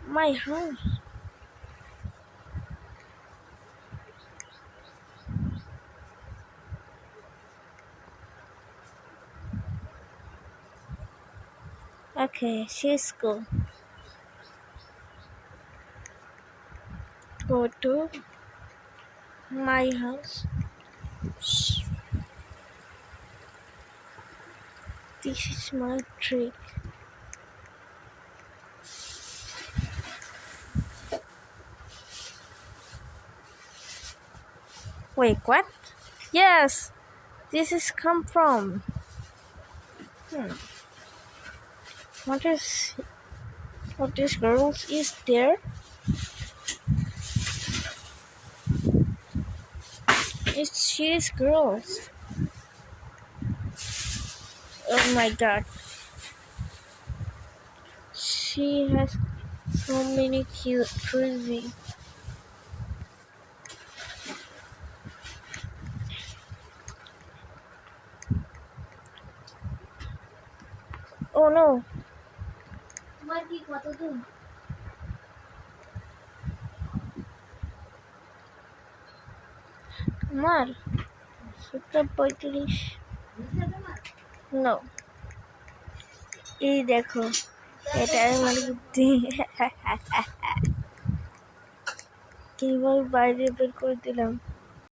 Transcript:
My house. Okay, she's cool. Go to my house. Shh. This is my trick. Wait, what? Yes, this is come from. What is girls is there? She's girls. Oh my god. She has so many cute crazy. Oh no. Mar. 7:35 No. এই দেখো এটা আমার বুদ্ধি কিভাবে বাইরে বের করে দিলাম